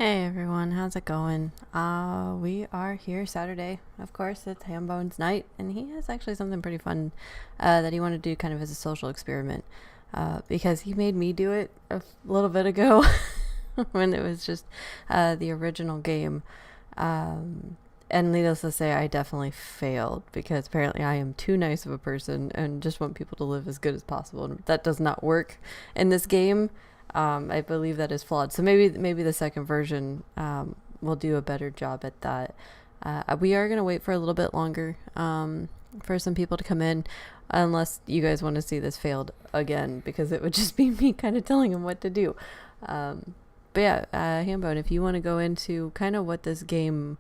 Hey everyone, how's it going? We are here Saturday. Of course, it's HamBone's night, and he has actually something pretty fun that he wanted to do kind of as a social experiment. Because he made me do it a little bit ago when it was just the original game. Um, and needless to say, I definitely failed because apparently I am too nice of a person and just want people to live as good as possible. And that does not work in this game. I believe that is flawed. So maybe the second version will do a better job at that. We are gonna wait for a little bit longer for some people to come in, unless you guys want to see this failed again, because it would just be me kind of telling them what to do. Um, but yeah, Hambone, if you want to go into kind of what this game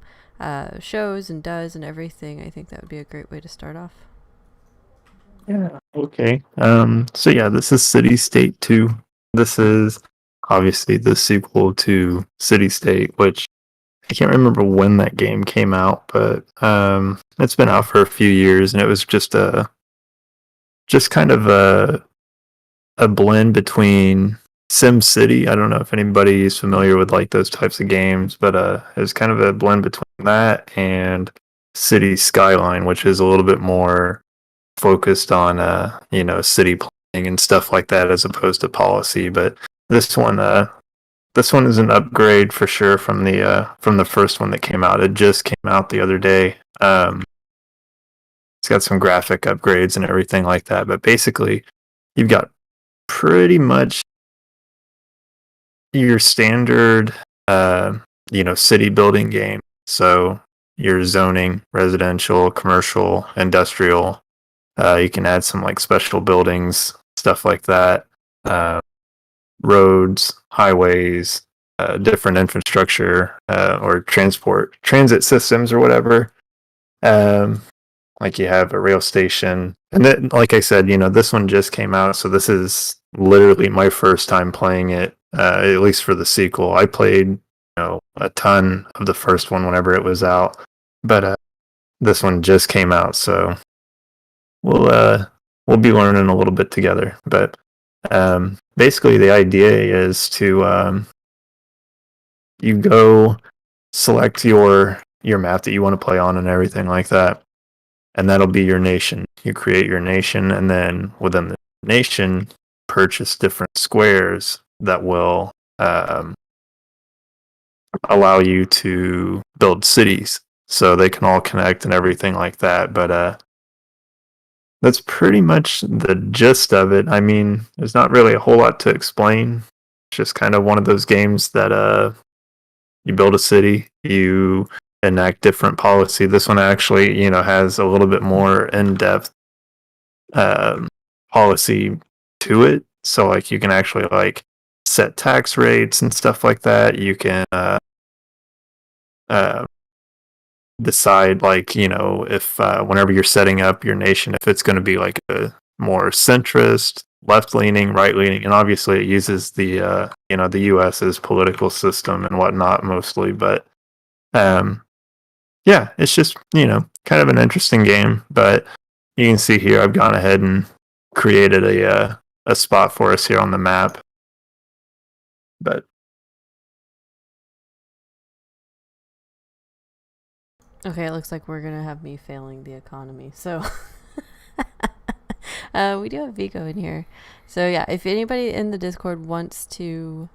shows and does and everything, I think that would be a great way to start off. Yeah. Okay. So yeah, this is City State 2. This is obviously the sequel to City State, which I can't remember when that game came out, but it's been out for a few years, and it was just kind of a blend between Sim City. I don't know if anybody is familiar with like those types of games, but it was kind of a blend between that and City Skyline, which is a little bit more focused on city planning and stuff like that as opposed to policy. But this one this one is an upgrade for sure from the first one that came out. It just came out the other day. It's got some graphic upgrades and everything like that, but basically you've got pretty much your standard city building game. So your zoning, residential, commercial, industrial. You can add some like special buildings, stuff like that. Uh, Roads, highways, different infrastructure or transit systems or whatever. Um, like you have a rail station, and then, like I said, this one just came out, so this is literally my first time playing it. At least for the sequel, I played a ton of the first one whenever it was out, but this one just came out, so we'll uh we'll be learning a little bit together. But basically the idea is to you go select your map that you want to play on and everything like that, and that'll be your nation. You create your nation, and then within the nation purchase different squares that will allow you to build cities so they can all connect and everything like that. But that's pretty much the gist of it. I mean, there's not really a whole lot to explain. It's just kind of one of those games that you build a city, you enact different policy. This one actually, has a little bit more in-depth um, policy to it. So like you can actually like set tax rates and stuff like that. You can uh, decide like if whenever you're setting up your nation, if it's going to be like a more centrist, left leaning, right leaning, and obviously it uses the US's political system and whatnot mostly. But um yeah, it's just kind of an interesting game. But you can see here I've gone ahead and created a spot for us here on the map. But Okay, it looks like we're gonna have me failing the economy. So we do have Vico in here. So yeah, if anybody in the Discord wants to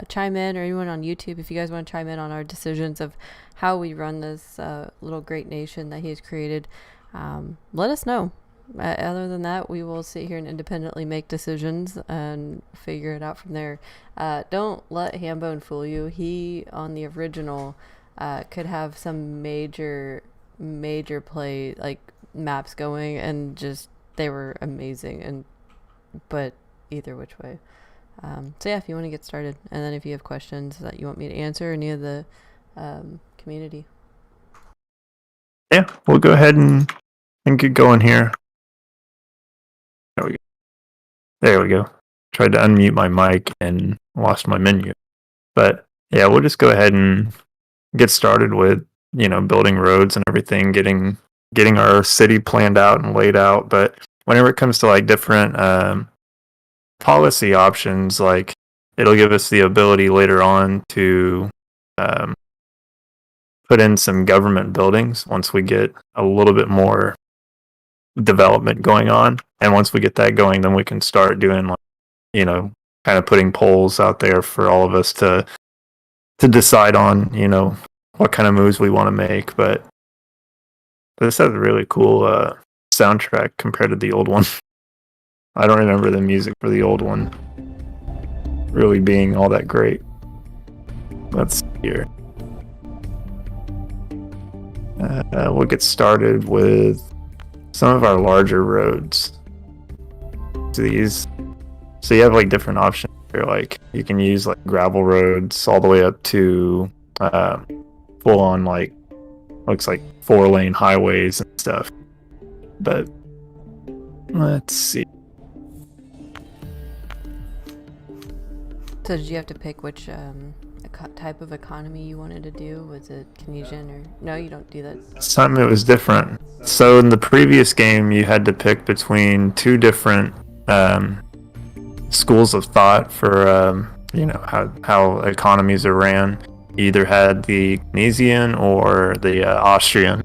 chime in, or anyone on YouTube, if you guys want to chime in on our decisions of how we run this little great nation that he has created, let us know. Other than that, we will sit here and independently make decisions and figure it out from there. Don't let Hambone fool you. He, on the original, could have some major play, like, maps going, and just they were amazing. And but either which way. So yeah, if you want to get started, and then if you have questions that you want me to answer, any of the community. yeah, we'll go ahead and get going here. There we go. There we go. Tried to unmute my mic and lost my menu. But yeah, we'll just go ahead and get started with building roads and everything, getting our city planned out and laid out. But whenever it comes to like different policy options, like it'll give us the ability later on to put in some government buildings once we get a little bit more development going on. And once we get that going, then we can start doing, like, you know, kind of putting polls out there for all of us to decide on, you know, what kind of moves we want to make. But this has a really cool soundtrack compared to the old one. I don't remember the music for the old one really being all that great. Let's see here. We'll get started with some of our larger roads. These, so you have like different options here. Like you can use like gravel roads all the way up to full on, like, looks like 4-lane highways and stuff. But let's see. So did you have to pick which type of economy you wanted to do? Was it Keynesian or no? You don't do that. This time it was different. So in the previous game, you had to pick between two different schools of thought for you know, how economies are ran. You either had the Keynesian or the Austrian.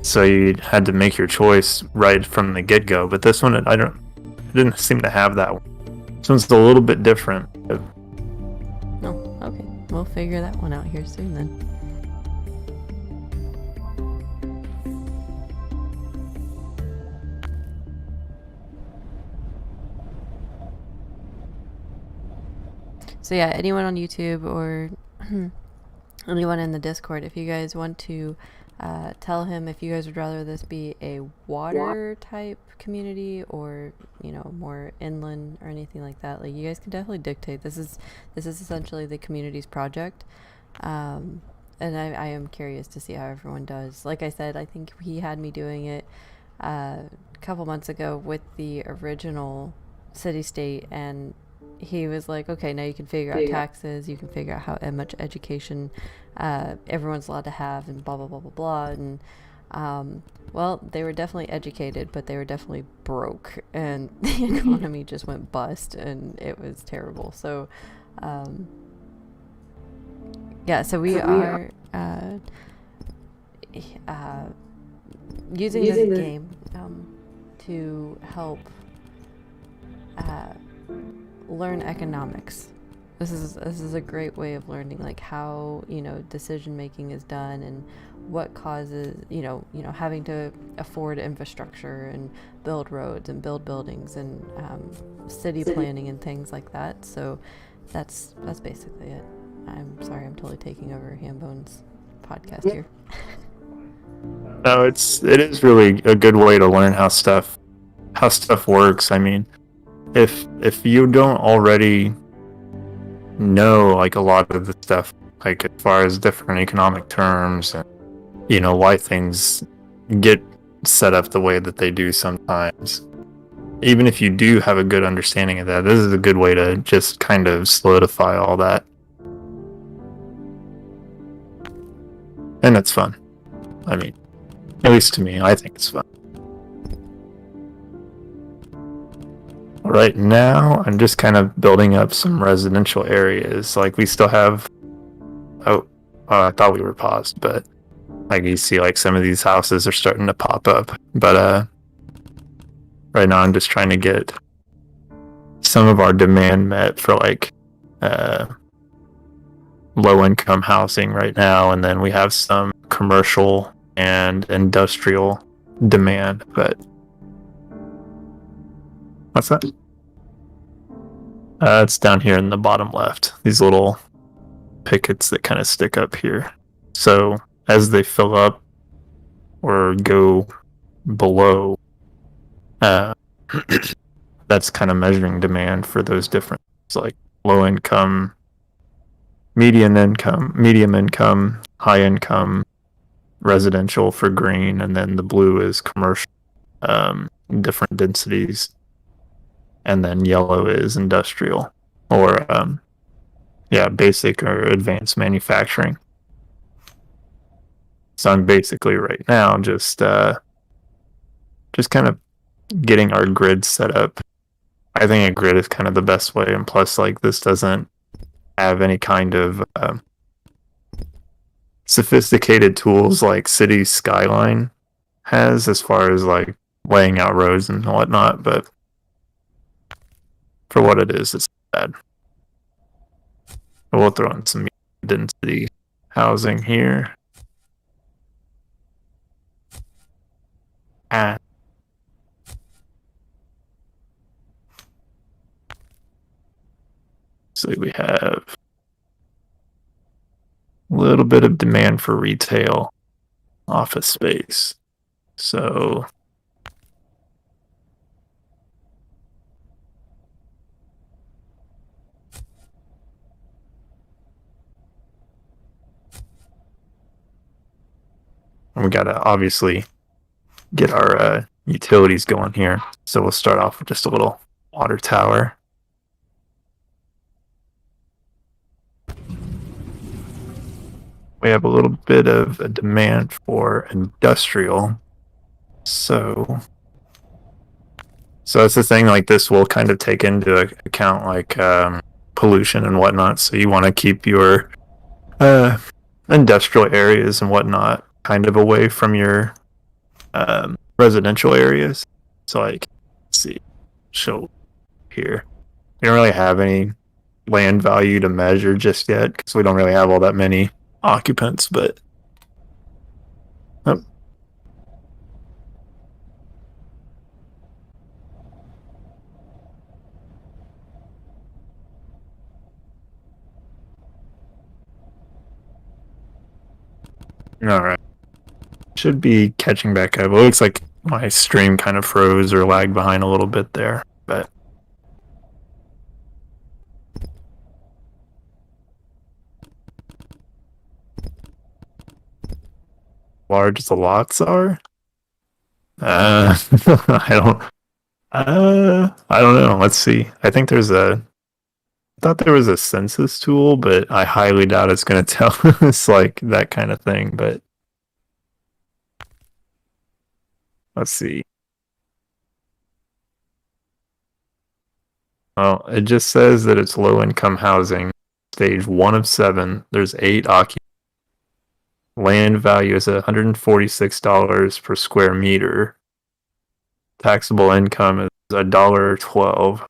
So you had to make your choice right from the get-go. But this one, I didn't seem to have that one. This one's a little bit different. No, okay. We'll figure that one out here soon then. So yeah, anyone on YouTube or anyone in the Discord, if you guys want to tell him if you guys would rather this be a water type community or, you know, more inland or anything like that, like, you guys can definitely dictate. This is essentially the community's project, and I am curious to see how everyone does. Like I said, I think he had me doing it a couple months ago with the original CityState, and he was like, okay, now you can figure out taxes, you can figure out how much education everyone's allowed to have, and blah blah blah blah blah. And well, they were definitely educated, but they were definitely broke, and the economy just went bust, and it was terrible. So yeah, so we are using this game to help learn economics. This is a great way of learning, like, how, you know, decision making is done and what causes, you know, having to afford infrastructure and build roads and build buildings and city planning and things like that. So that's basically it. I'm sorry, I'm totally taking over HamBone's podcast here. No, it is really a good way to learn how stuff works. I mean, if you don't already know, like, a lot of the stuff, like, as far as different economic terms and, you know, why things get set up the way that they do sometimes, even if you do have a good understanding of that, this is a good way to just kind of solidify all that. And it's fun. I mean, at least to me, I think it's fun. Right now, I'm just kind of building up some residential areas. Like, we still have... I thought we were paused, but, like, you see, like, some of these houses are starting to pop up. But right now, I'm just trying to get some of our demand met for, like, low-income housing right now, and then we have some commercial and industrial demand. But what's that? It's down here in the bottom left. These little pickets that kind of stick up here. So as they fill up or go below, that's kind of measuring demand for those different, like, low income, medium income, high income, residential for green, and then the blue is commercial, different densities. And then yellow is industrial, or basic or advanced manufacturing. So I'm basically right now just kind of getting our grid set up. I think a grid is kind of the best way, and plus, like, this doesn't have any kind of sophisticated tools like City Skyline has as far as like laying out roads and whatnot, but for what it is, it's bad. We'll throw in some density housing here. And so we have a little bit of demand for retail office space. So we got to obviously get our utilities going here. So we'll start off with just a little water tower. We have a little bit of a demand for industrial. So that's the thing, like this will kind of take into account like pollution and whatnot. So you want to keep your industrial areas and whatnot kind of away from your residential areas. So like, let's see, show here. We don't really have any land value to measure just yet because we don't really have all that many occupants, but oh. All right, should be catching back up. It looks like my stream kind of froze or lagged behind a little bit there, but large the lots are. I don't know. Let's see. I think I thought there was a census tool, but I highly doubt it's going to tell us like that kind of thing. But let's see. Well, it just says that it's low income housing, stage 1 of 7. There's 8 occupants. Land value is $146 per square meter. Taxable income is $1.12.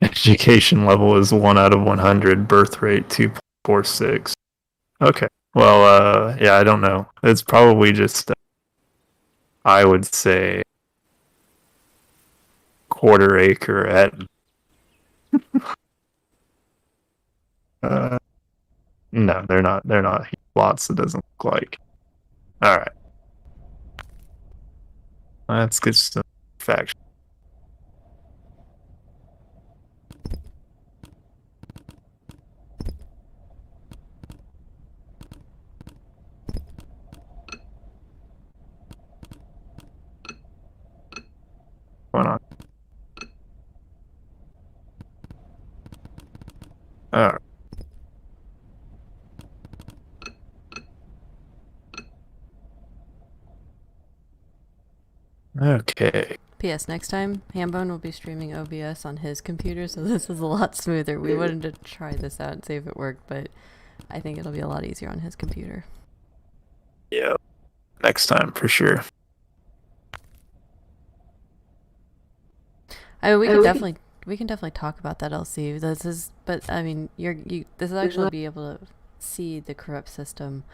Education level is 1 out of 100. Birth rate 2.46. Okay. Well, yeah, I don't know. It's probably just, I would say, quarter acre at. No, they're not. They're not lots. It doesn't look like. All right. Let's get some faction. Going on. All right. Okay. P.S. Next time, HamBone will be streaming OBS on his computer, so this is a lot smoother. We wanted to try this out and see if it worked, but I think it'll be a lot easier on his computer. Yeah. Next time, for sure. I mean, we can definitely talk about that, LC. But I mean, this is actually be able to see the corrupt system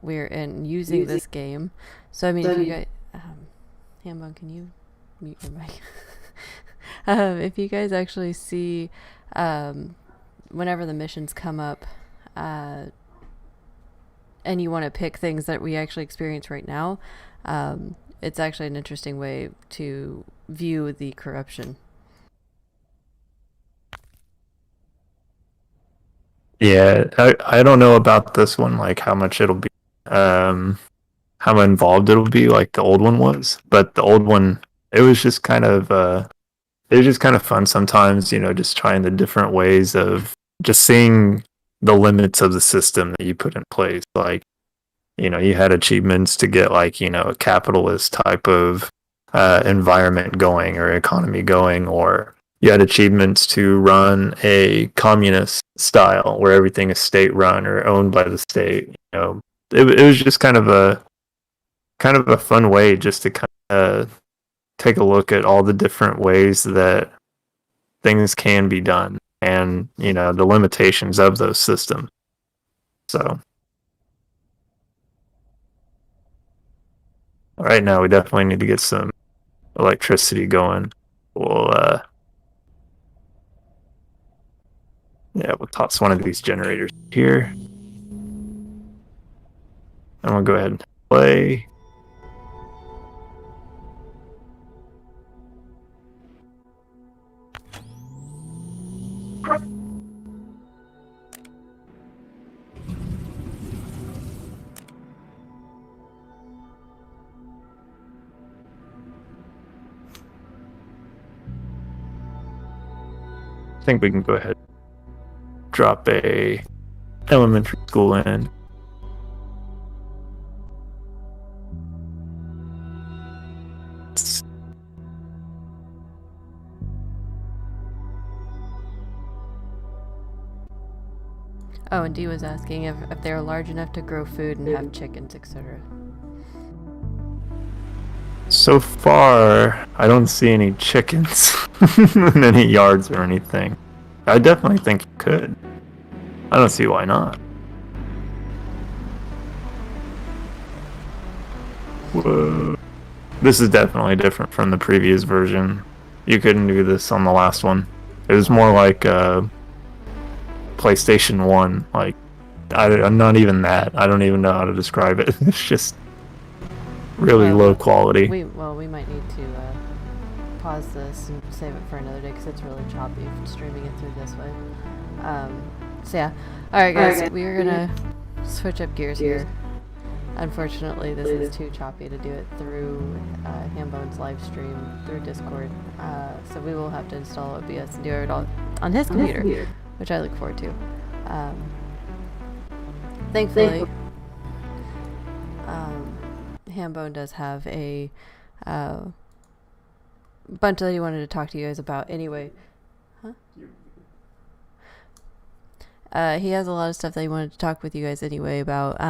we're in using this game. So I mean, if you guys, HamBone, can you mute your mic? If you guys actually see, whenever the missions come up, and you want to pick things that we actually experience right now, it's actually an interesting way to view the corruption. Yeah, I don't know about this one, like how much it'll be, how involved it'll be like the old one was. But the old one, it was just kind of fun sometimes, just trying the different ways of just seeing the limits of the system that you put in place. Like, you had achievements to get like, a capitalist type of environment going or economy going, or you had achievements to run a communist style where everything is state run or owned by the state. It was just kind of a fun way just to kind of take a look at all the different ways that things can be done and the limitations of those systems. So right now we definitely need to get some electricity going. We'll we'll toss one of these generators here. And we'll go ahead and play. I think we can go ahead and drop a elementary school in. Oh, and Dee was asking if they're large enough to grow food and have chickens, etc. So far, I don't see any chickens in any yards or anything. I definitely think you could. I don't see why not. Whoa. This is definitely different from the previous version. You couldn't do this on the last one. It was more like PlayStation 1. Like, I'm not even that. I don't even know how to describe it. It's just really low quality. We might need to pause this and save it for another day because it's really choppy streaming it through this way. So yeah. Alright guys, we're gonna switch up gears here. Unfortunately, this is too choppy to do it through HamBone's live stream through Discord. So we will have to install OBS and do it all on his computer, which I look forward to. Thankfully, HamBone does have a bunch that he wanted to talk to you guys about anyway. He has a lot of stuff that he wanted to talk with you guys anyway about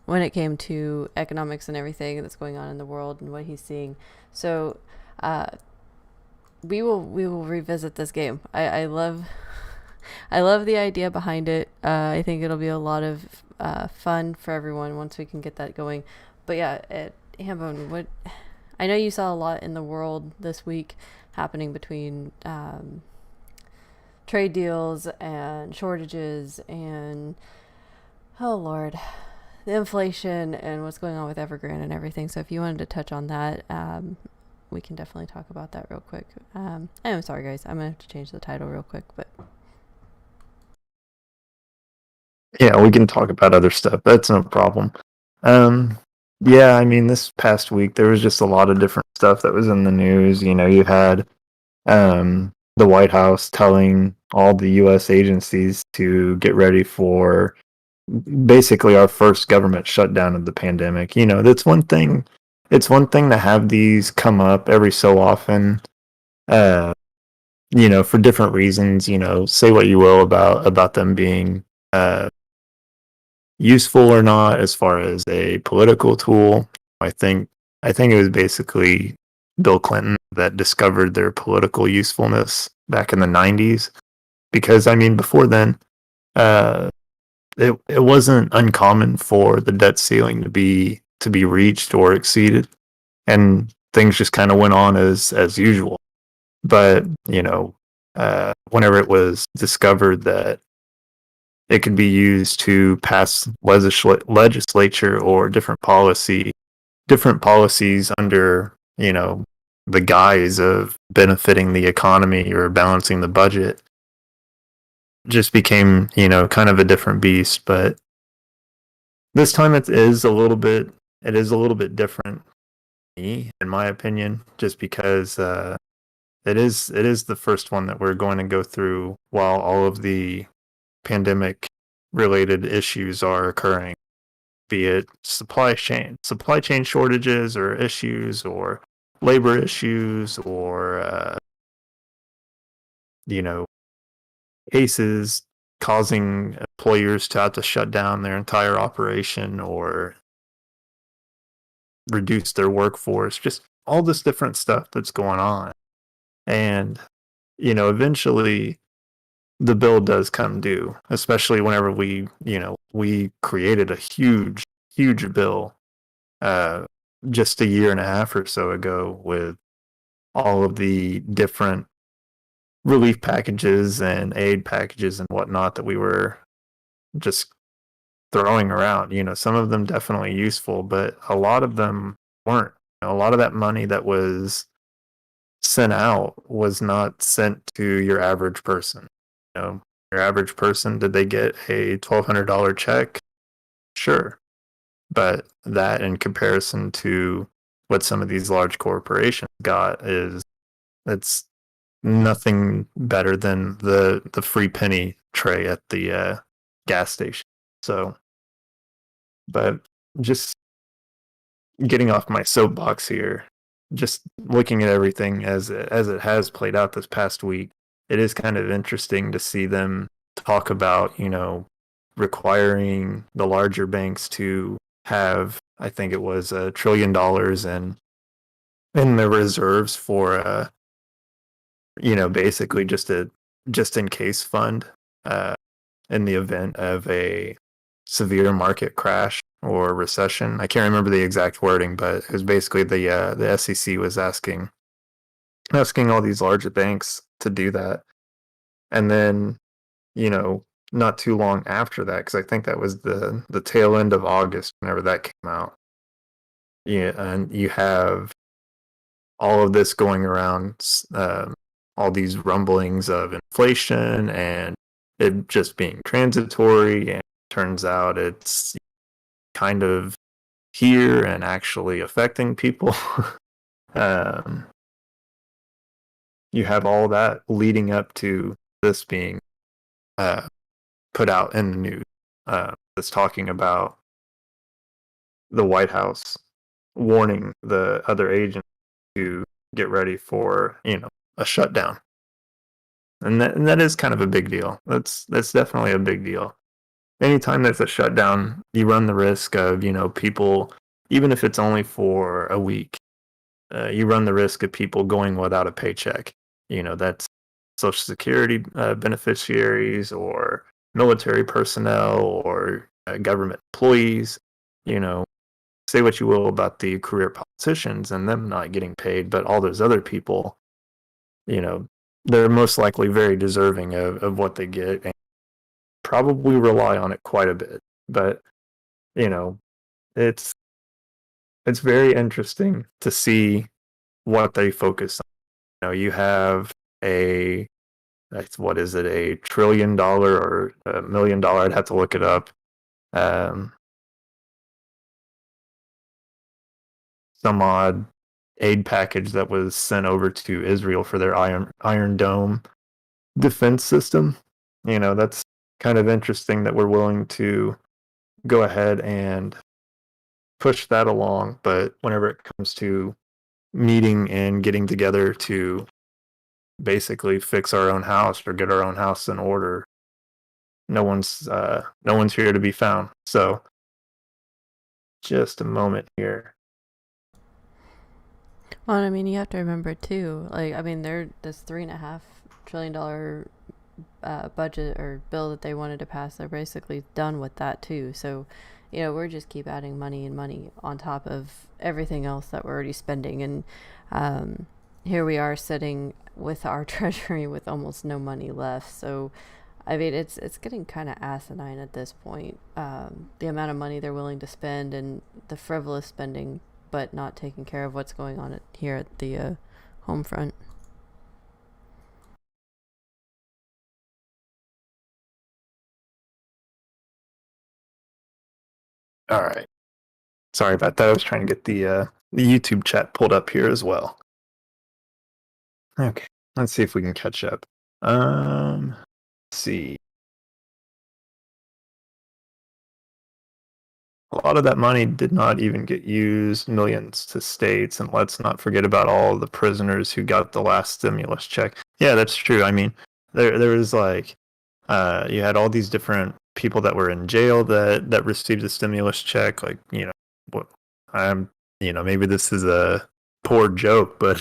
when it came to economics and everything that's going on in the world and what he's seeing. So we will revisit this game. I love the idea behind it. I think it'll be a lot of fun for everyone once we can get that going. But yeah, HamBone, I know you saw a lot in the world this week happening between trade deals and shortages and, oh Lord, the inflation and what's going on with Evergrande and everything. So if you wanted to touch on that, we can definitely talk about that real quick. I'm sorry guys, I'm gonna have to change the title real quick, but yeah, we can talk about other stuff. That's no problem. Yeah, I mean, this past week there was just a lot of different stuff that was in the news. You had the White House telling all the U.S. agencies to get ready for basically our first government shutdown of the pandemic. That's one thing. It's one thing to have these come up every so often, for different reasons. Say what you will about them being useful or not as far as a political tool. I think it was basically Bill Clinton that discovered their political usefulness back in the 90s. Because I mean, before then, it wasn't uncommon for the debt ceiling to be reached or exceeded, and things just kind of went on as usual. But whenever it was discovered that it could be used to pass legislature or different policies under the guise of benefiting the economy or balancing the budget, just became kind of a different beast. But this time it is a little bit different, in my opinion, just because it is the first one that we're going to go through while all of the pandemic related issues are occurring, be it supply chain shortages or issues or labor issues or you know, cases causing employers to have to shut down their entire operation or reduce their workforce, just all this different stuff that's going on. And, eventually the bill does come due, especially whenever we created a huge, huge bill uh, just a year and a half or so ago with all of the different relief packages and aid packages and whatnot that we were just throwing around. Some of them definitely useful, but a lot of them weren't. A lot of that money that was sent out was not sent to your average person. Your average person, did they get a $1,200 check? Sure. But that in comparison to what some of these large corporations got it's nothing better than the free penny tray at the gas station. So, but just getting off my soapbox here, just looking at everything as it has played out this past week, it is kind of interesting to see them talk about, requiring the larger banks to have, I think it was $1 trillion in the reserves for, basically just a just in case fund in the event of a severe market crash or recession. I can't remember the exact wording, but it was basically the SEC was asking all these larger banks to do that, and then not too long after that, because I think that was the tail end of August whenever that came out. Yeah, and you have all of this going around, all these rumblings of inflation and it just being transitory, and turns out it's kind of here and actually affecting people. um, you have all that leading up to this being put out in the news. That's talking about the White House warning the other agents to get ready for a shutdown, and that is kind of a big deal. That's definitely a big deal. Anytime there's a shutdown, you run the risk of people, even if it's only for a week, you run the risk of people going without a paycheck. That's Social Security beneficiaries or military personnel or government employees. Say what you will about the career politicians and them not getting paid, but all those other people, they're most likely very deserving of what they get and probably rely on it quite a bit. But, it's very interesting to see what they focus on. You have what is it, $1 trillion or $1 million? I'd have to look it up. Some odd aid package that was sent over to Israel for their Iron Dome defense system. That's kind of interesting that we're willing to go ahead and push that along, but whenever it comes to meeting and getting together to basically fix our own house or get our own house in order, no one's here to be found. So just a moment here. Well, I mean, you have to remember too. Like, I mean, this $3.5 trillion budget or bill that they wanted to pass. They're basically done with that too. So, we're just keep adding money and money on top of everything else that we're already spending. And here we are sitting with our treasury with almost no money left. So, I mean, it's getting kind of asinine at this point. The amount of money they're willing to spend and the frivolous spending, but not taking care of what's going on here at the home front. All right. Sorry about that. I was trying to get the YouTube chat pulled up here as well. Okay. Let's see if we can catch up. Let's see. A lot of that money did not even get used, millions to states, and let's not forget about all the prisoners who got the last stimulus check. Yeah, that's true. I mean, there was like you had all these different people that were in jail that received a stimulus check. Like, what I'm, maybe this is a poor joke, but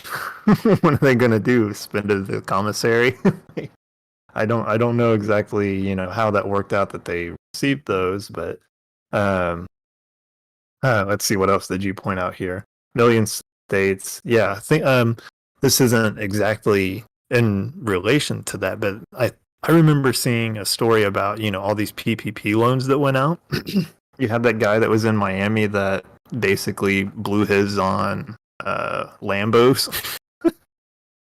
what are they gonna do? Spend it at the commissary? I don't know exactly, how that worked out that they received those, but um, let's see, what else did you point out here? Million states, yeah. I think this isn't exactly in relation to that, but I remember seeing a story about all these PPP loans that went out. You had that guy that was in Miami that basically blew his on Lambos.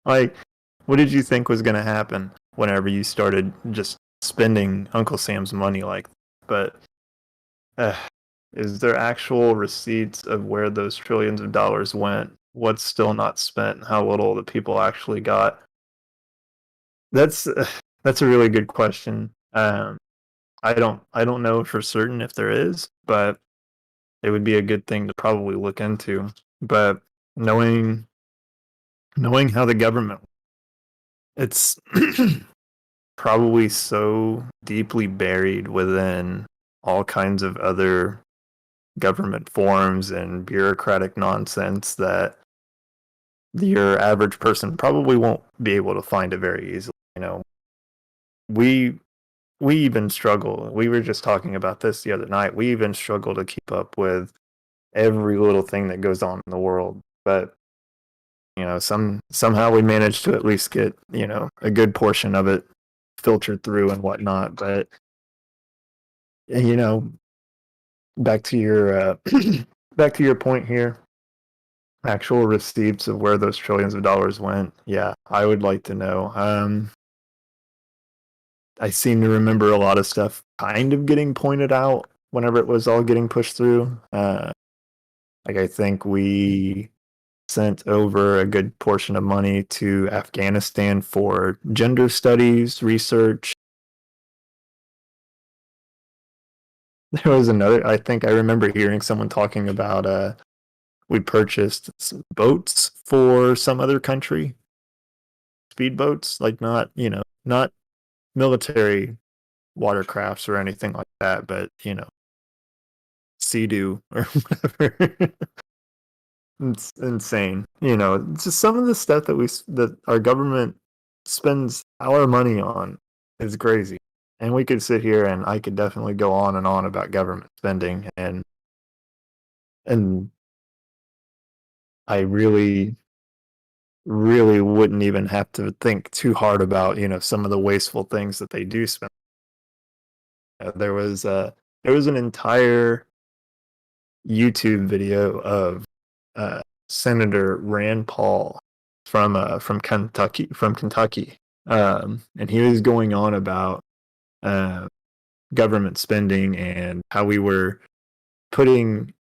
Like, what did you think was going to happen whenever you started just spending Uncle Sam's money like that? But uh, is there actual receipts of where those trillions of dollars went? What's still not spent? How little the people actually got? That's that's a really good question. I don't know for certain if there is, but it would be a good thing to probably look into. But knowing how the government, it's probably so deeply buried within all kinds of other government forms and bureaucratic nonsense that your average person probably won't be able to find it very easily. We we even struggle. We were just talking about this the other night. We even struggle to keep up with every little thing that goes on in the world. But somehow we manage to at least get a good portion of it filtered through and whatnot. But you know, back to your back to your point here, actual receipts of where those trillions of dollars went. Yeah, I would like to know. I seem to remember a lot of stuff kind of getting pointed out whenever it was all getting pushed through. Like, I think we sent over a good portion of money to Afghanistan for gender studies research. There was another, I think I remember hearing someone talking about we purchased some boats for some other country, speedboats, like not military watercrafts or anything like that, but Sea-Doo or whatever. It's insane. It's just some of the stuff that our government spends our money on is crazy. And we could sit here and I could definitely go on and on about government spending, and I really really wouldn't even have to think too hard about, some of the wasteful things that they do spend. There was an entire YouTube video of Senator Rand Paul from Kentucky, and he was going on about government spending and how we were putting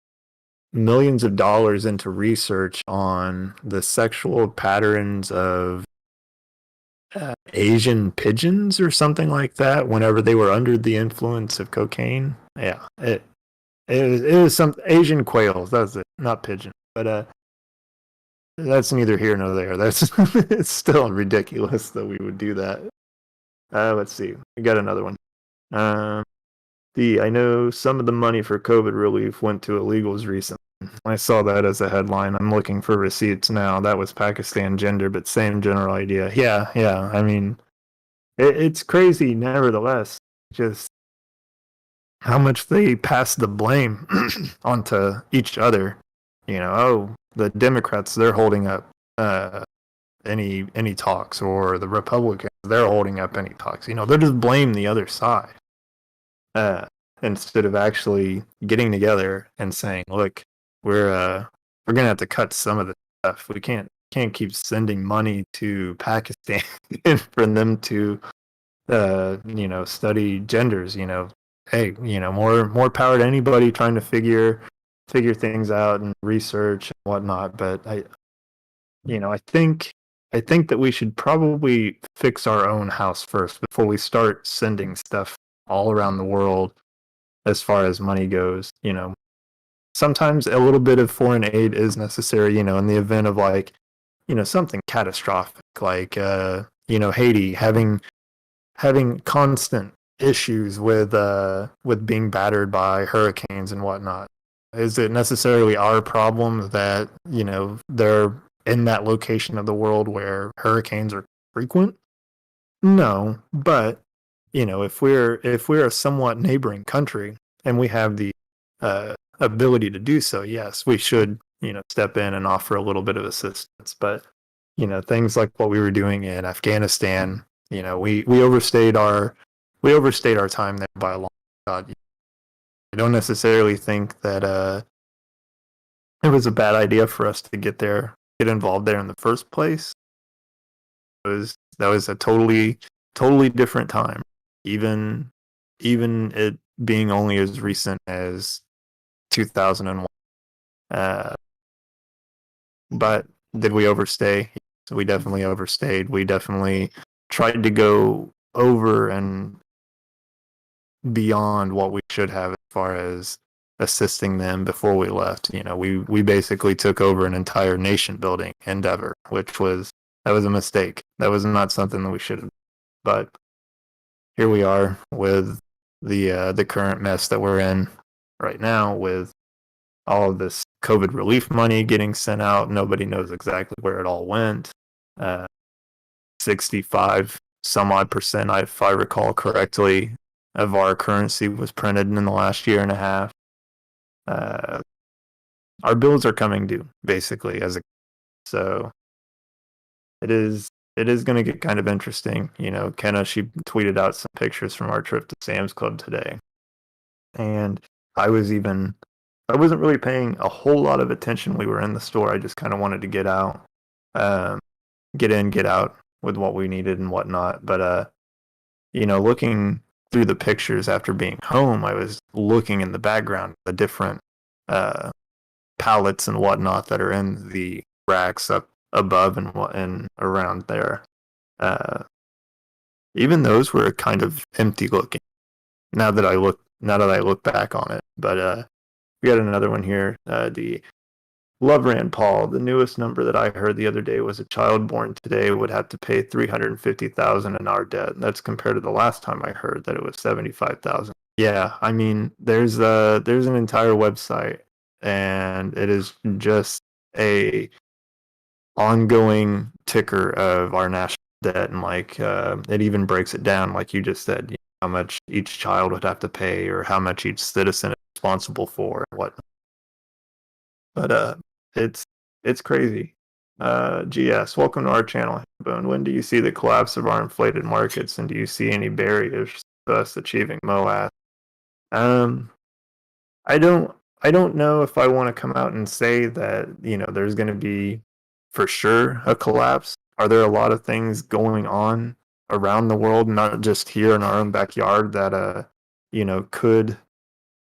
millions of dollars into research on the sexual patterns of Asian pigeons or something like that whenever they were under the influence of cocaine. Yeah, it was some Asian quails. That's it, not pigeon. But that's neither here nor there. That's it's still ridiculous that we would do that. Let's see. We got another one. I know some of the money for COVID relief went to illegals recently. I saw that as a headline. I'm looking for receipts now. That was Pakistan gender, but same general idea. Yeah, yeah. I mean, it's crazy nevertheless. Just how much they pass the blame onto each other. Oh, the Democrats, they're holding up any talks, or the Republicans, they're holding up any talks. They're just blame the other side instead of actually getting together and saying, look, we're gonna have to cut some of the stuff. We can't keep sending money to Pakistan for them to study genders. Hey, more power to anybody trying to figure things out and research and whatnot. But I think that we should probably fix our own house first before we start sending stuff all around the world as far as money goes. Sometimes a little bit of foreign aid is necessary, in the event of something catastrophic, like Haiti having having constant issues with being battered by hurricanes and whatnot? Is it necessarily our problem that, they're in that location of the world where hurricanes are frequent? No, but if we're a somewhat neighboring country and we have the ability to do so, yes, we should, step in and offer a little bit of assistance. But things like what we were doing in Afghanistan, we overstayed our time there by a long shot. I don't necessarily think that it was a bad idea for us to get involved there in the first place. That was a totally different time. Even it being only as recent as 2001. But did we overstay? So we definitely overstayed. We definitely tried to go over and beyond what we should have as far as assisting them before we left. We basically took over an entire nation building endeavor, that was a mistake. That was not something that we should have. But here we are with the current mess that we're in right now, with all of this COVID relief money getting sent out. Nobody knows exactly where it all went. 65 some odd percent, if I recall correctly, of our currency was printed in the last year and a half. Our bills are coming due, basically, so it is going to get kind of interesting. Kenna, she tweeted out some pictures from our trip to Sam's Club today, and I wasn't really paying a whole lot of attention. We were in the store. I just kind of wanted to get out, get in, get out with what we needed and whatnot. But looking through the pictures after being home, I was looking in the background, the different pallets and whatnot that are in the racks up above and around there. Even those were kind of empty looking. Now that I look back on it, but we got another one here. The Love Rand Paul. The newest number that I heard the other day was a child born today would have to pay $350,000 in our debt. That's compared to the last time I heard that it was $75,000. Yeah, I mean, there's an entire website, and it is just a ongoing ticker of our national debt, and it even breaks it down, like you just said, how much each child would have to pay, or how much each citizen is responsible for, and whatnot. But it's crazy. GS, welcome to our channel, HamBone. When do you see the collapse of our inflated markets, and do you see any barriers to us achieving MOAS? I don't know if I want to come out and say that there's going to be for sure a collapse. Are there a lot of things going on around the world, not just here in our own backyard, that could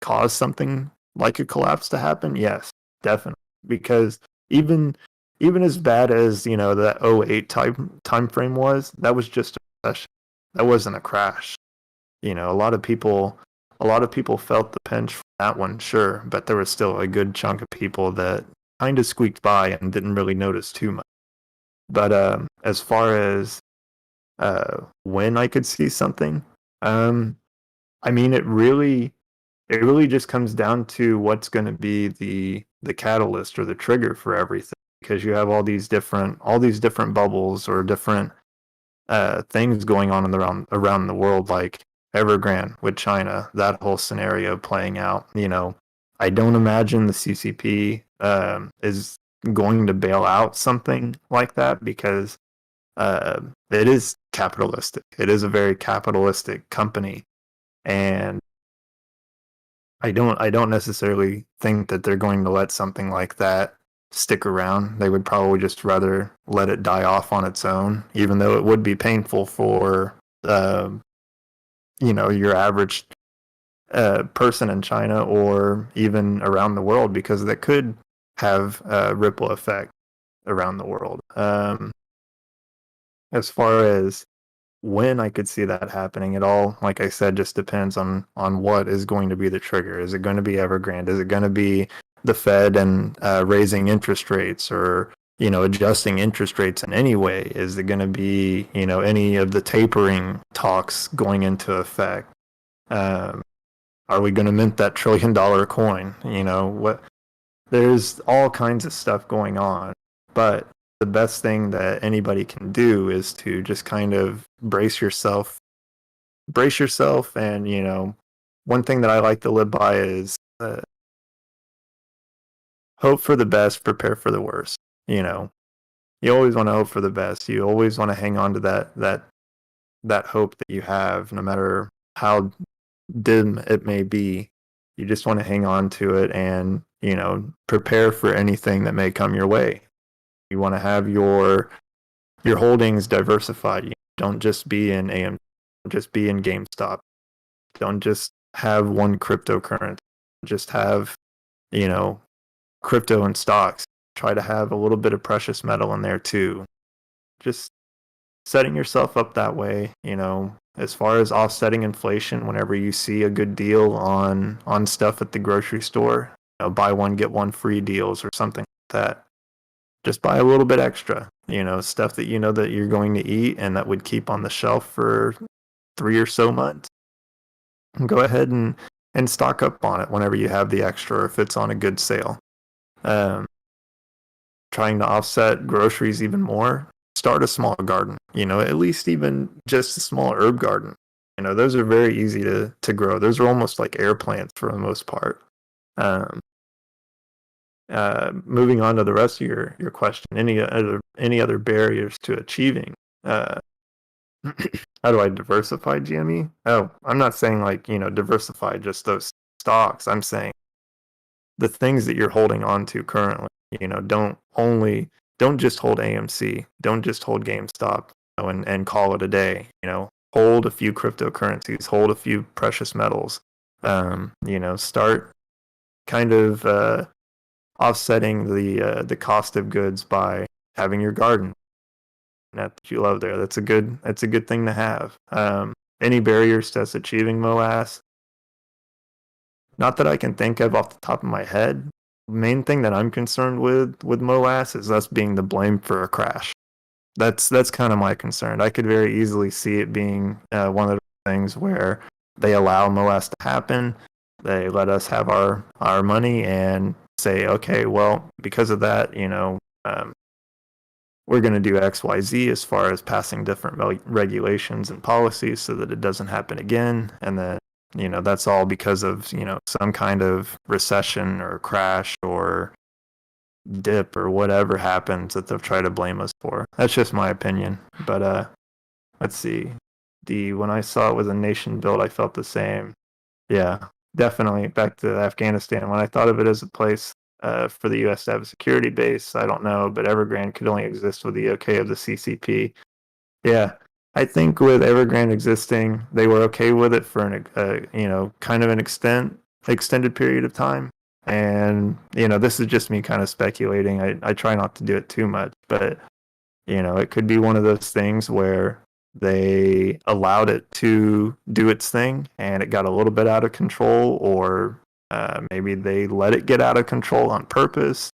cause something like a collapse to happen? Yes, definitely. Because even as bad as that '08 time frame was, that was just a recession. That wasn't a crash. A lot of people felt the pinch from that one, sure, but there was still a good chunk of people that kind of squeaked by and didn't really notice too much. But as far as when I could see something, I mean, it really just comes down to what's going to be the catalyst or the trigger for everything, because you have all these different bubbles or different things going on around the world, like Evergrande with China, that whole scenario playing out. I don't imagine the CCP is going to bail out something like that, because it is capitalistic. It is a very capitalistic company, and I don't necessarily think that they're going to let something like that stick around. They would probably just rather let it die off on its own, even though it would be painful for your average person in China or even around the world, because that could have a ripple effect around the world. As far as when I could see that happening, it all, like I said, just depends on what is going to be the trigger. Is it going to be Evergrande? Is it going to be the Fed and raising interest rates, or adjusting interest rates in any way? Is it going to be, any of the tapering talks going into effect? Are we going to mint that $1 trillion coin? There's all kinds of stuff going on, but the best thing that anybody can do is to just kind of brace yourself. And, one thing that I like to live by is hope for the best, prepare for the worst. You always want to hope for the best. You always want to hang on to that hope that you have, no matter how dim it may be. You just want to hang on to it and, prepare for anything that may come your way. You want to have your holdings diversified. You don't just be in AM, just be in GameStop. Don't just have one cryptocurrency. Just have, crypto and stocks. Try to have a little bit of precious metal in there too. Just setting yourself up that way, as far as offsetting inflation. Whenever you see a good deal on stuff at the grocery store, buy one get one free deals or something like that. Just buy a little bit extra, stuff that that you're going to eat and that would keep on the shelf for 3 or so months. And go ahead and stock up on it whenever you have the extra, or if it's on a good sale. Trying to offset groceries even more, start a small garden, at least even just a small herb garden. Those are very easy to grow. Those are almost like air plants for the most part. Moving on to the rest of your question, any other barriers to achieving? How do I diversify, GME? Oh, I'm not saying like, diversify just those stocks. I'm saying the things that you're holding on to currently. Don't just hold AMC. Don't just hold GameStop, and call it a day. Hold a few cryptocurrencies. Hold a few precious metals. Start kind of offsetting the cost of goods by having your garden that you love there. That's a good thing to have. Any barriers to us achieving MOAS? Not that I can think of off the top of my head. The main thing that I'm concerned with MOAS is us being the blame for a crash. That's kind of my concern. I could very easily see it being one of the things where they allow MOAS to happen. They let us have our money and say, okay, well, because of that, we're going to do X, Y, Z as far as passing different regulations and policies so that it doesn't happen again. And then, that's all because of, some kind of recession or crash or dip or whatever happens that they'll try to blame us for. That's just my opinion. But let's see. When I saw it was a nation built, I felt the same. Yeah, definitely. Back to Afghanistan. When I thought of it as a place for the U.S. to have a security base, I don't know, but Evergrande could only exist with the okay of the CCP. Yeah, I think with Evergrande existing, they were okay with it for kind of an extended period of time. And this is just me kind of speculating. I try not to do it too much, but it could be one of those things where they allowed it to do its thing and it got a little bit out of control, or maybe they let it get out of control on purpose.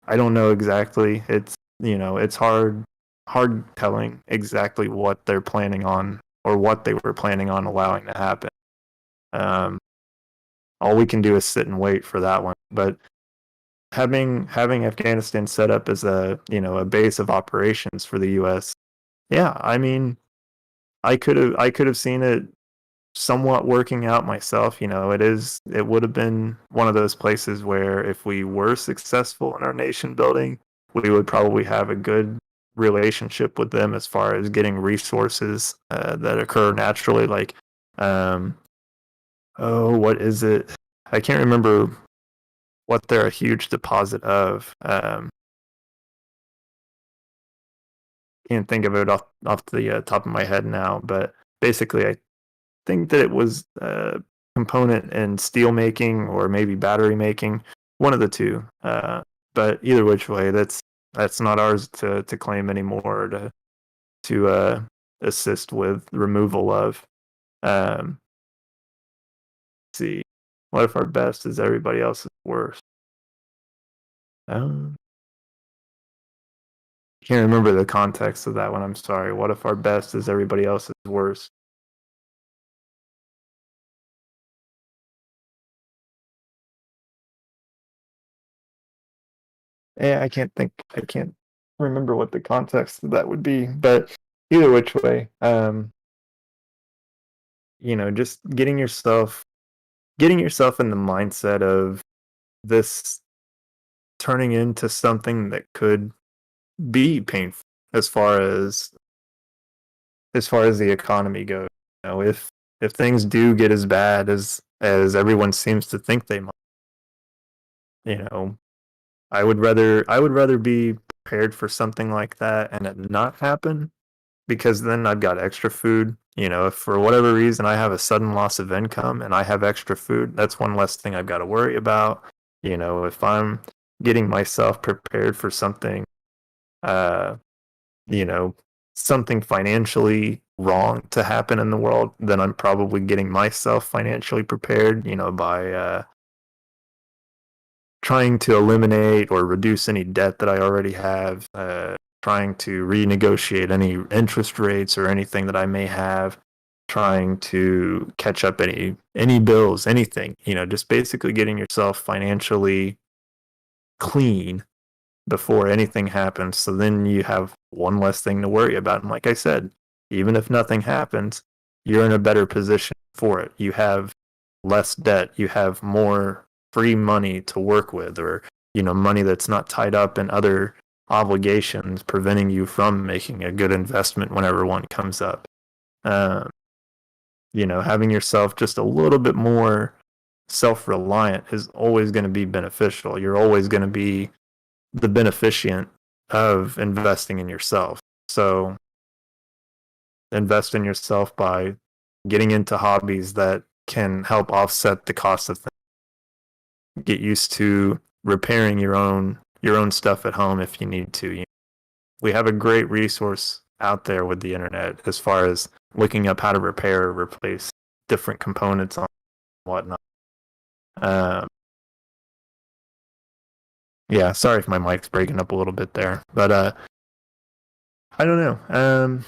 I don't know exactly. It's hard telling exactly what they're planning on or what they were planning on allowing to happen. All we can do is sit and wait for that one. But having Afghanistan set up as a base of operations for the U.S., yeah, I mean, I could have seen it somewhat working out myself. It would have been one of those places where if we were successful in our nation building, we would probably have a good relationship with them as far as getting resources that occur naturally. Like, what is it? I can't remember what they're a huge deposit of. Can't think of it off the top of my head now, but basically, I think that it was a component in steel making or maybe battery making, one of the two. But either which way, that's not ours to claim anymore, to assist with removal of. Let's see, what if our best is everybody else's worst? can't remember the context of that one. I'm sorry. What if our best is everybody else's worst? Yeah, I can't remember what the context of that would be, but either which way, just getting yourself in the mindset of this turning into something that could be painful as far as the economy goes. If things do get as bad as everyone seems to think they might, you know, I would rather be prepared for something like that and it not happen, because then I've got extra food. If for whatever reason I have a sudden loss of income and I have extra food, that's one less thing I've got to worry about. If I'm getting myself prepared for something, uh, you know, something financially wrong to happen in the world, then I'm probably getting myself financially prepared, by trying to eliminate or reduce any debt that I already have, trying to renegotiate any interest rates or anything that I may have, trying to catch up any bills, anything, just basically getting yourself financially clean before anything happens. So then you have one less thing to worry about. And like I said, even if nothing happens, you're in a better position for it. You have less debt, you have more free money to work with, or, money that's not tied up in other obligations preventing you from making a good investment whenever one comes up. Um, having yourself just a little bit more self reliant is always going to be beneficial. You're always going to be the beneficient of investing in yourself. So invest in yourself by getting into hobbies that can help offset the cost of things. Get used to repairing your own stuff at home if you need to. We have a great resource out there with the internet as far as looking up how to repair or replace different components on whatnot. Um, yeah, sorry if my mic's breaking up a little bit there, but I don't know.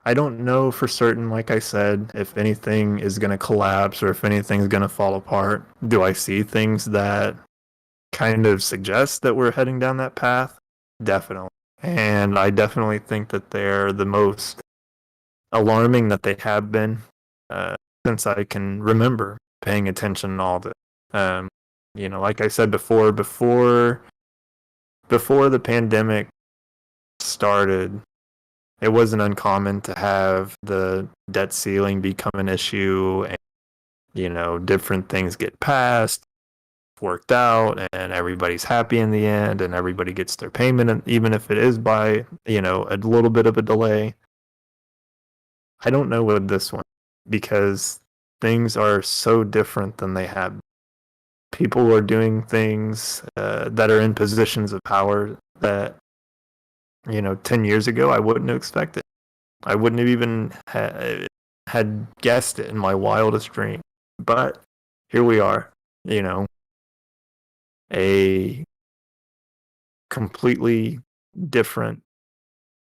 I don't know for certain, like I said, if anything is going to collapse or if anything's going to fall apart. Do I see things that kind of suggest that we're heading down that path? Definitely. And I definitely think that they're the most alarming that they have been uh, since I can remember paying attention to all this. Um, like I said before the pandemic started, it wasn't uncommon to have the debt ceiling become an issue and, different things get passed, worked out, and everybody's happy in the end and everybody gets their payment, and even if it is by, a little bit of a delay. I don't know with this one because things are so different than they have. People are doing things that are in positions of power that, 10 years ago I wouldn't have expected. I wouldn't have even had guessed it in my wildest dream. But here we are, a completely different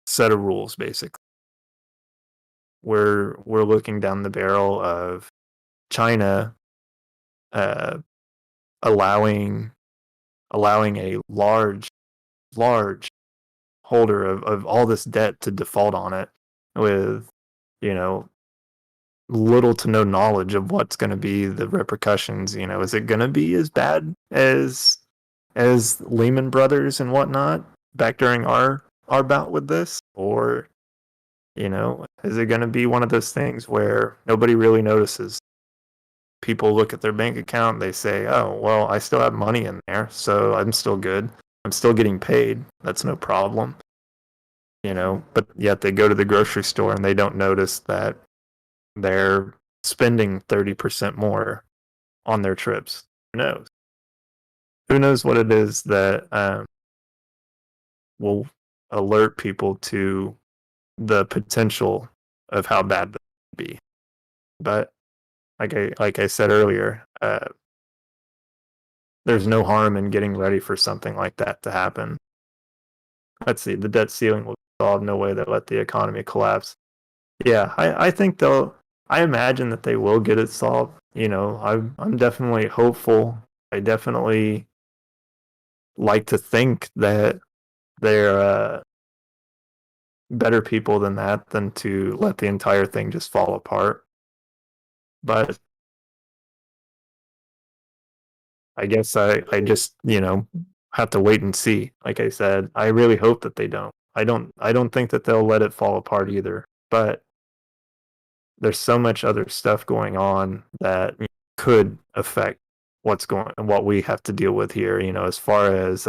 set of rules, basically. We're looking down the barrel of China uh, allowing a large holder of all this debt to default on it with, you know, little to no knowledge of what's going to be the repercussions. Is it going to be as bad as Lehman Brothers and whatnot back during our bout with this, or is it going to be one of those things where nobody really notices? People look at their bank account, they say, "Oh, well, I still have money in there, so I'm still good. I'm still getting paid. That's no problem." But yet they go to the grocery store and they don't notice that they're spending 30% more on their trips. Who knows? Who knows what it is that will alert people to the potential of how bad that would be. But like I said earlier, there's no harm in getting ready for something like that to happen. let's see, the debt ceiling will solve, no way that let the economy collapse. Yeah, I think they'll. I imagine that they will get it solved. I'm definitely hopeful. I definitely like to think that they're better people than that, than to let the entire thing just fall apart. But I guess I just have to wait and see. Like I said, I really hope that they don't. I don't think that they'll let it fall apart either. But there's so much other stuff going on that could affect what we have to deal with here. As far as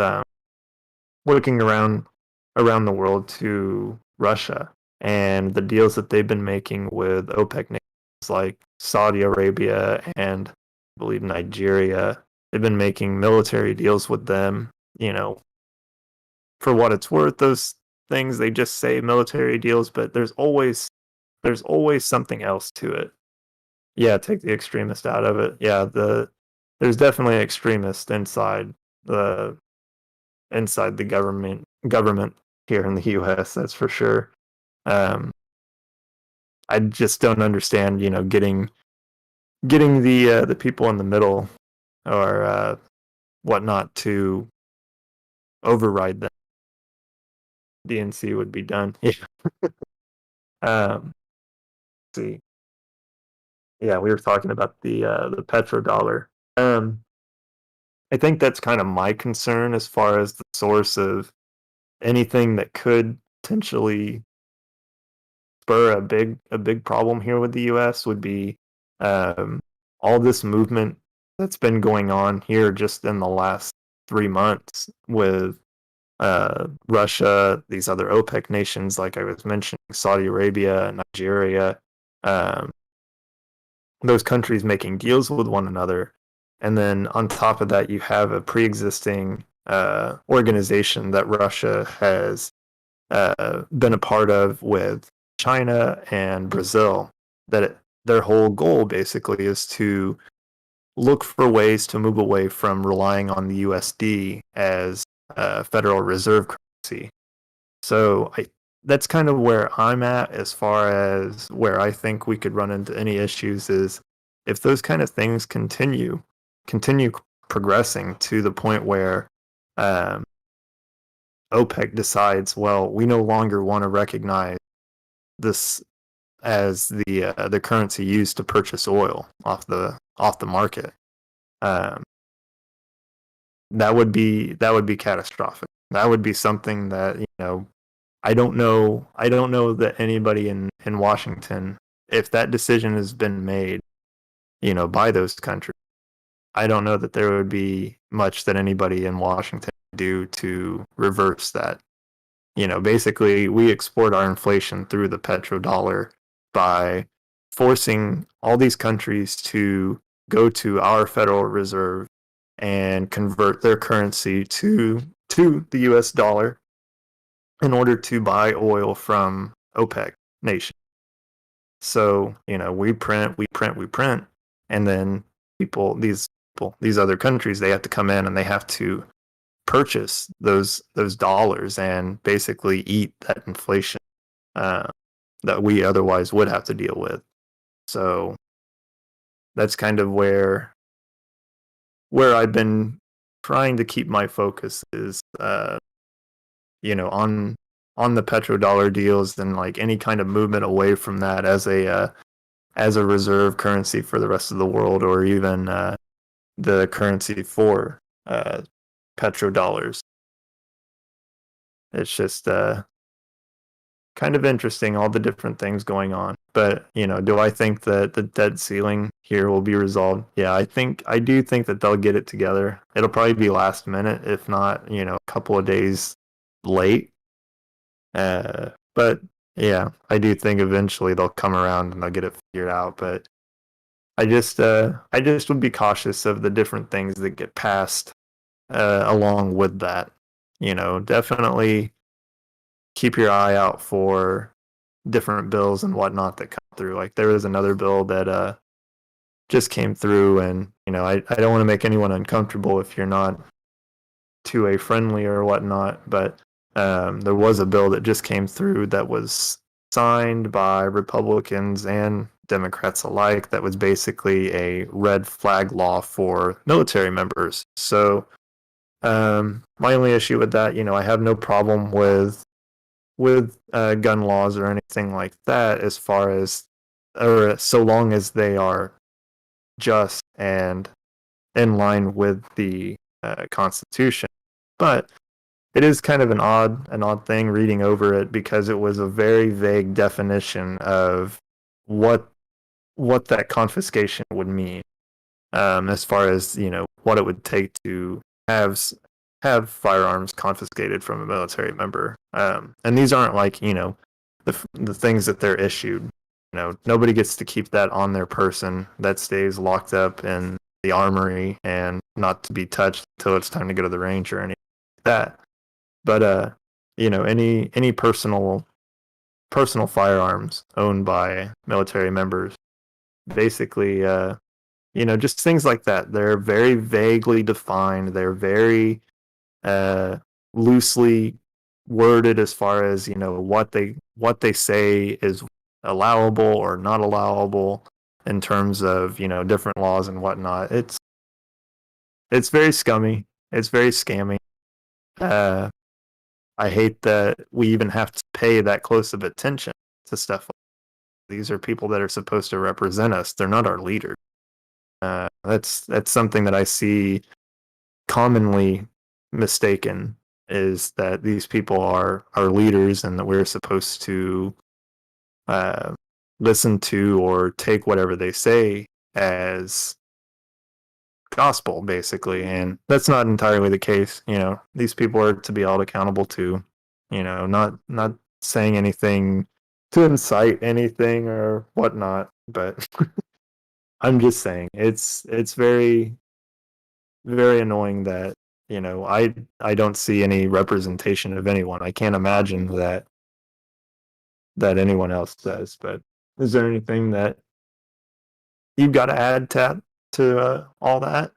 looking around the world to Russia and the deals that they've been making with OPEC nations like Saudi Arabia and I believe Nigeria. They've been making military deals with them. For what it's worth, those things, they just say military deals, but there's always something else to it. Yeah, take the extremist out of it. Yeah, there's definitely extremists the inside the government here in the U.S. That's for sure. Um, I just don't understand, getting the people in the middle or whatnot to override them. DNC would be done. Yeah. Let's see. Yeah, we were talking about the petrodollar. I think that's kind of my concern as far as the source of anything that could potentially spur a big problem here with the U.S. would be um, all this movement that's been going on here just in the last 3 months with Russia, these other OPEC nations, like I was mentioning, Saudi Arabia, Nigeria, um, those countries making deals with one another. And then on top of that, you have a pre-existing organization that Russia has been a part of with China and Brazil. Their whole goal basically is to look for ways to move away from relying on the USD as a Federal Reserve currency. So that's kind of where I'm at as far as where I think we could run into any issues is if those kind of things continue progressing to the point where um, OPEC decides, well, we no longer want to recognize this as the currency used to purchase oil off the market. Um, that would be catastrophic. That would be something that I don't know that anybody in Washington, if that decision has been made, by those countries, I don't know that there would be much that anybody in Washington would do to reverse that. Basically, we export our inflation through the petrodollar by forcing all these countries to go to our Federal Reserve and convert their currency to the US dollar in order to buy oil from OPEC nation. So, we print, and then these other countries, they have to come in and they have to purchase those dollars and basically eat that inflation uh, that we otherwise would have to deal with. So that's kind of where I've been trying to keep my focus is on the petrodollar deals and like any kind of movement away from that as a reserve currency for the rest of the world, or even the currency for petrodollars. It's just kind of interesting, all the different things going on. But, do I think that the debt ceiling here will be resolved? Yeah, I do think that they'll get it together. It'll probably be last minute, if not, a couple of days late. But yeah, I do think eventually they'll come around and they'll get it figured out. But I just would be cautious of the different things that get passed along with that. Definitely keep your eye out for different bills and whatnot that come through. Like there was another bill that just came through, and I don't want to make anyone uncomfortable if you're not 2A friendly or whatnot, but There was a bill that just came through that was signed by Republicans and Democrats alike that was basically a red flag law for military members. So my only issue with that, I have no problem with gun laws or anything like that, as far as, or so long as they are just and in line with the Constitution. But it is kind of an odd thing reading over it, because it was a very vague definition of what that confiscation would mean, as far as what it would take to have firearms confiscated from a military member. And these aren't like the things that they're issued. Nobody gets to keep that on their person. That stays locked up in the armory and not to be touched until it's time to go to the range or anything like that. But any personal firearms owned by military members, basically, just things like that. They're very vaguely defined. They're very loosely worded as far as what they say is allowable or not allowable in terms of different laws and whatnot. It's very scummy. It's very scammy. I hate that we even have to pay that close of attention to stuff like that. These are people that are supposed to represent us. They're not our leaders. That's something that I see commonly mistaken, is that these people are our leaders and that we're supposed to listen to or take whatever they say as gospel, basically. And that's not entirely the case. These people are to be held accountable to, not saying anything to incite anything or whatnot. But I'm just saying it's very, very annoying that I don't see any representation of anyone. I can't imagine that anyone else does. But is there anything that you've got to add, to all that?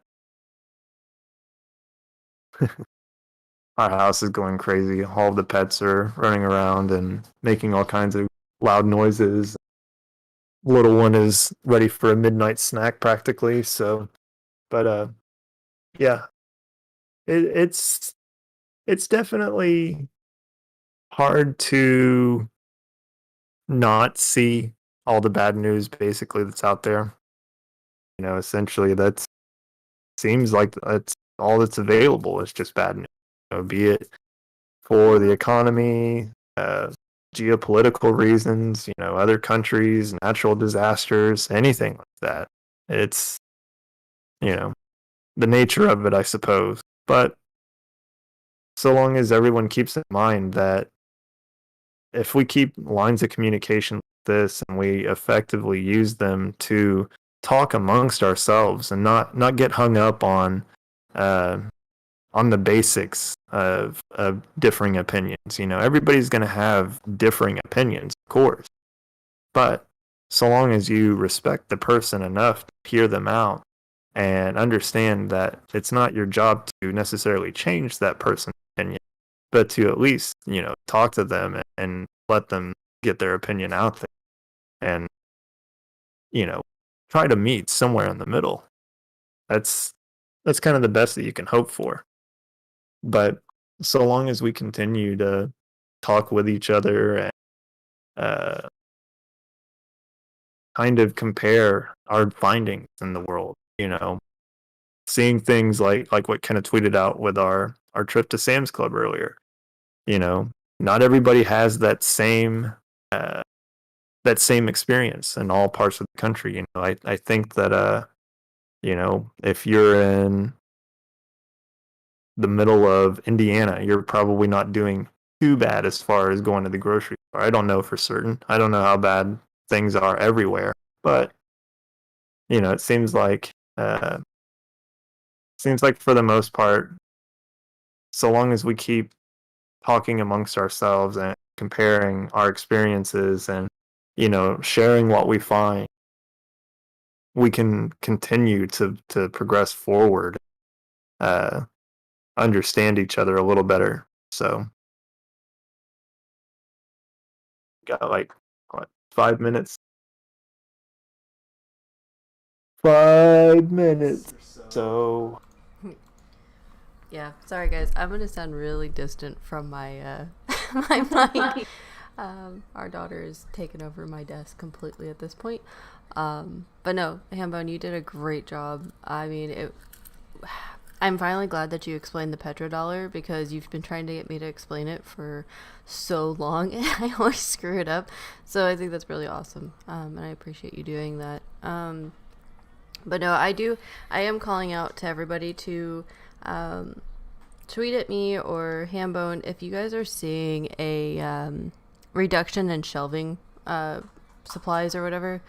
Our house is going crazy. All of the pets are running around and making all kinds of loud noises. Little one is ready for a midnight snack practically. So, but yeah, it's definitely hard to not see all the bad news basically that's out there. Essentially that seems like that's all that's available is just bad news. Be it for the economy, geopolitical reasons, other countries, natural disasters, anything like that. It's, the nature of it, I suppose. But so long as everyone keeps in mind that if we keep lines of communication like this and we effectively use them to talk amongst ourselves and not get hung up on the basics of differing opinions. Everybody's going to have differing opinions, of course. But so long as you respect the person enough to hear them out and understand that it's not your job to necessarily change that person's opinion, but to at least, talk to them and let them get their opinion out there and, try to meet somewhere in the middle. That's kind of the best that you can hope for. But so long as we continue to talk with each other and uh, kind of compare our findings in the world, seeing things like what kind of tweeted out with our trip to Sam's Club earlier. Not everybody has uh, that same experience in all parts of the country. I think that if you're in the middle of Indiana, you're probably not doing too bad as far as going to the grocery store. I don't know for certain. I don't know how bad things are everywhere, but it seems like for the most part, so long as we keep talking amongst ourselves and comparing our experiences and sharing what we find, we can continue to progress forward, understand each other a little better. So Got like what, 5 minutes? 5 minutes. So Yeah, sorry guys. I'm gonna sound really distant from my my mic. Our daughter is taking over my desk completely at this point. But no, HamBone, you did a great job. I mean, I'm finally glad that you explained the petrodollar because you've been trying to get me to explain it for so long and I always screw it up. So I think that's really awesome. And I appreciate you doing that. But no, I am calling out to everybody to tweet at me or HamBone if you guys are seeing a reduction in shelving supplies or whatever.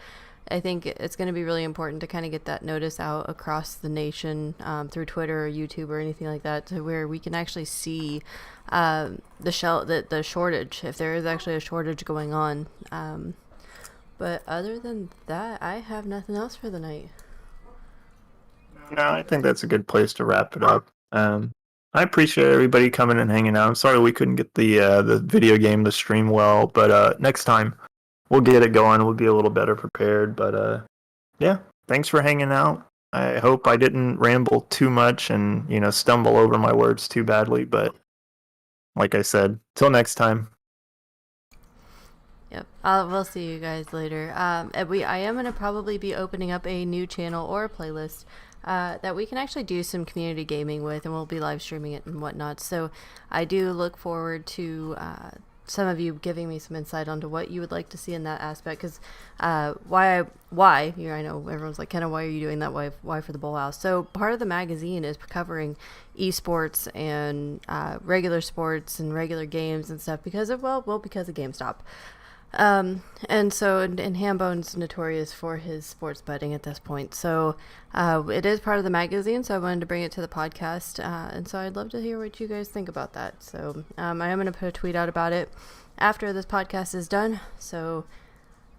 I think it's going to be really important to kind of get that notice out across the nation through Twitter or YouTube or anything like that, to where we can actually see the shortage, if there is actually a shortage going on. But other than that, I have nothing else for the night. no, I think that's a good place to wrap it up. I appreciate everybody coming and hanging out. I'm sorry we couldn't get the video game to stream well, but next time we'll get it going. We'll be a little better prepared. But yeah, thanks for hanging out. I hope I didn't ramble too much and stumble over my words too badly. But like I said, till next time. Yep. We'll see you guys later. I am going to probably be opening up a new channel or a playlist that we can actually do some community gaming with, and we'll be live streaming it and whatnot. So I do look forward to some of you giving me some insight onto what you would like to see in that aspect. Because why? I know everyone's like, Kenna, why are you doing that? Why for the BullHouse? So part of the magazine is covering esports and regular sports and regular games and stuff because of GameStop. And so, and HamBone's notorious for his sports betting at this point. So, it is part of the magazine, so I wanted to bring it to the podcast. And so I'd love to hear what you guys think about that. So, I am going to put a tweet out about it after this podcast is done. So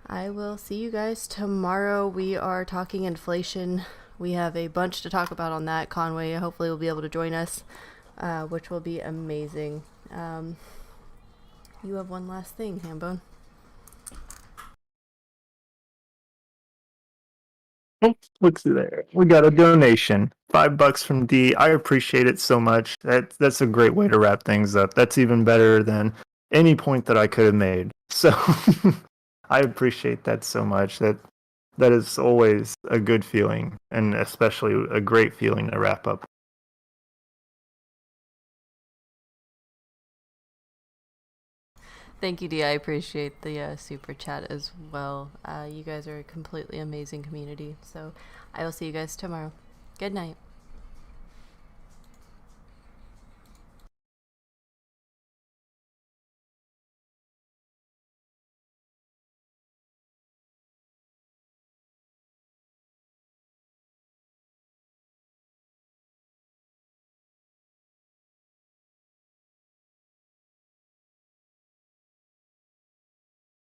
I will see you guys tomorrow. We are talking inflation. We have a bunch to talk about on that. Conway hopefully will be able to join us, which will be amazing. You have one last thing, HamBone. Look through there. We got a donation. $5 from D. I appreciate it so much. That's a great way to wrap things up. That's even better than any point that I could have made. So I appreciate that so much. That is always a good feeling, and especially a great feeling to wrap up. Thank you, D. I appreciate the super chat as well. You guys are a completely amazing community. So I will see you guys tomorrow. Good night.